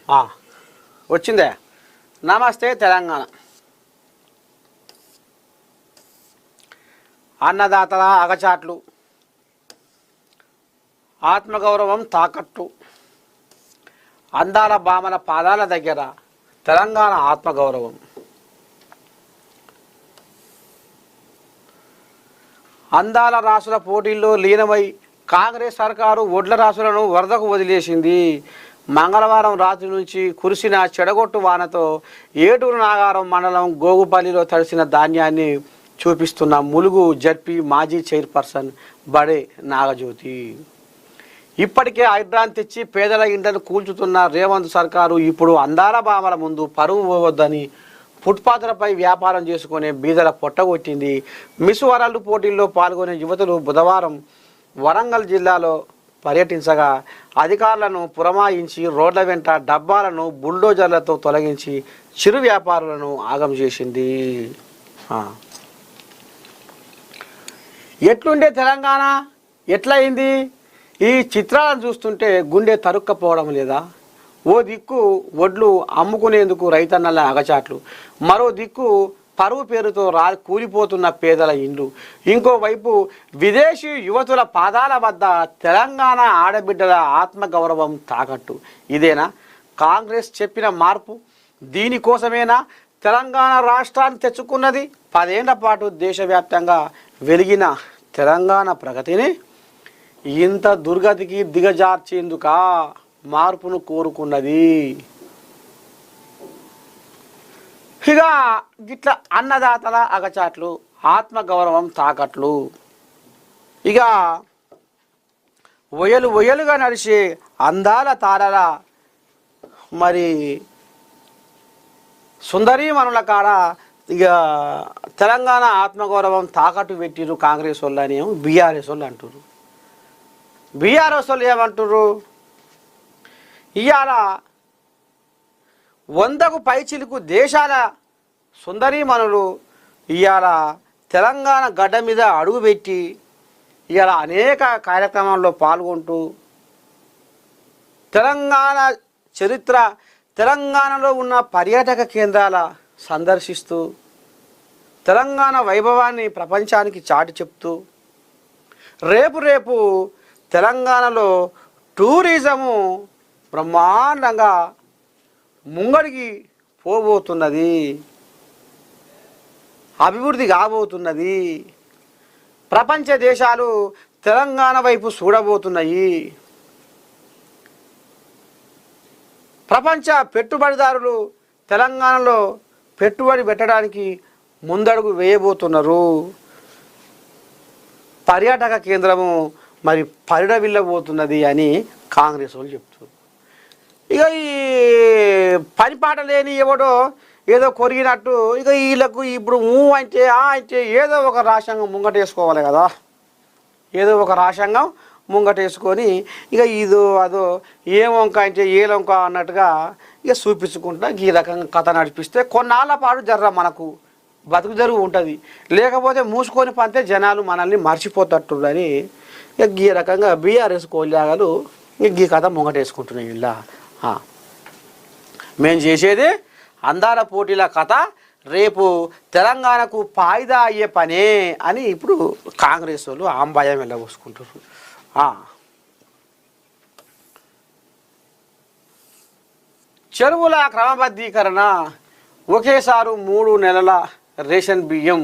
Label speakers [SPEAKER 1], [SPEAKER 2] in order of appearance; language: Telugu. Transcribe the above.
[SPEAKER 1] ఆ, వచ్చిందే. నమస్తే తెలంగాణ. అన్నదాతల అగచాట్లు, ఆత్మగౌరవం తాకట్టు, అందాల భామల పాదాల దగ్గర తెలంగాణ ఆత్మగౌరవం. అందాల రాసుల పోటీల్లో లీనమై కాంగ్రెస్ సర్కారు ఒడ్ల రాసులను వరదకు వదిలేసింది. మంగళవారం రాత్రి నుంచి కురిసిన చెడగొట్టు వానతో ఏటూరు నాగారం మండలం గోగుపల్లిలో తడిసిన ధాన్యాన్ని చూపిస్తున్న ములుగు జడ్పీ మాజీ చైర్పర్సన్ బడే నాగజ్యోతి. ఇప్పటికే హైడ్రాన్ తెచ్చి పేదల ఇండ్లను కూల్చుతున్న రేవంత్ సర్కారు ఇప్పుడు అందాల భామల ముందు పరువు పోవద్దని ఫుట్పాత్లపై వ్యాపారం చేసుకునే బీదల పొట్టగొట్టింది. మిస్ వరల్డ్ పోటీల్లో పాల్గొనే యువతులు బుధవారం వరంగల్ జిల్లాలో పర్యటించగా అధికారులను పురమాయించి రోడ్ల వెంట డబ్బాలను బుల్డోజర్లతో తొలగించి చిరు వ్యాపారులను ఆగం చేసింది. ఎట్లుండే తెలంగాణ, ఎట్లయింది? ఈ చిత్రాలను చూస్తుంటే గుండె తరుక్కపోవడం లేదా? ఓ దిక్కు ఒడ్లు అమ్ముకునేందుకు రైతన్నల అగచాట్లు, మరో దిక్కు పరువు పేరుతో కూలిపోతున్న పేదల ఇండ్లు, ఇంకోవైపు విదేశీ యువతుల పాదాల వద్ద తెలంగాణ ఆడబిడ్డల ఆత్మగౌరవం తాకట్టు. ఇదేనా కాంగ్రెస్ చెప్పిన మార్పు? దీనికోసమేనా తెలంగాణ రాష్ట్రాన్ని తెచ్చుకున్నది? 10 ఏళ్ల పాటు దేశవ్యాప్తంగా వెలిగిన తెలంగాణ ప్రగతిని ఇంత దుర్గతికి దిగజార్చేందుకా మార్పును కోరుకున్నది? ఇక గిట్ల అన్నదాతల అగచాట్లు, ఆత్మగౌరవం తాకట్లు, ఇక ఒయలుగా నడిచే అందాల తారల మరి సుందరీమణుల కాడ ఇక తెలంగాణ ఆత్మగౌరవం తాకట్టు పెట్టిరు కాంగ్రెస్ వాళ్ళు అని బీఆర్ఎస్ వాళ్ళు అంటారు. బీఆర్ఎస్ వాళ్ళు ఏమంటారు? ఇవాళ 100కు పైచిలుకు దేశాల సుందరీమణులు ఇవాళ తెలంగాణ గడ్డ మీద అడుగుపెట్టి ఇవాళ అనేక కార్యక్రమాల్లో పాల్గొంటూ తెలంగాణ చరిత్ర, తెలంగాణలో ఉన్న పర్యాటక కేంద్రాల సందర్శిస్తూ తెలంగాణ వైభవాన్ని ప్రపంచానికి చాటి చెప్తూ రేపు తెలంగాణలో టూరిజము బ్రహ్మాండంగా ముంగడికి పోబోతున్నది, అభివృద్ధి కాబోతున్నది. ప్రపంచ దేశాలు తెలంగాణ వైపు చూడబోతున్నాయి. ప్రపంచ పెట్టుబడిదారులు తెలంగాణలో పెట్టుబడి పెట్టడానికి ముందడుగు వేయబోతున్నారు. పర్యాటక కేంద్రము మరి పరిడవిల్లబోతున్నది అని కాంగ్రెస్ వాళ్ళు చెప్తున్నారు. ఇక ఈ పనిపాట లేని ఎవడో ఏదో కొరిగినట్టు ఇక వీళ్ళకు ఇప్పుడు అంటే ఏదో ఒక రాజ్యాంగం ముంగటేసుకోవాలి కదా, ఏదో ఒక రాజ్యాంగం ముంగటేసుకొని ఇక ఇదో అదో ఏ వంక అంటే ఏ వంక అన్నట్టుగా ఇక చూపించుకుంటా ఈ రకంగా కథ నడిపిస్తే కొన్నాళ్ళ పాటు జర్ర మనకు బతుకు జరుగు ఉంటుంది. లేకపోతే మూసుకొని పంతే జనాలు మనల్ని మర్చిపోతట్టుందని ఇక ఈ రకంగా బీఆర్ఎస్ కోల్యాగలు ఇక ఈ కథ ముంగటేసుకుంటున్నాయి. ఇలా మేము చేసేది అందాల పోటీల కథ రేపు తెలంగాణకు ఫాయిదా అయ్యే పనే అని ఇప్పుడు కాంగ్రెస్ వాళ్ళు ఆంబాయం వెళ్ళబోసుకుంటారు. చెరువుల క్రమబద్ధీకరణ, ఒకేసారి 3 నెలల రేషన్ బియ్యం.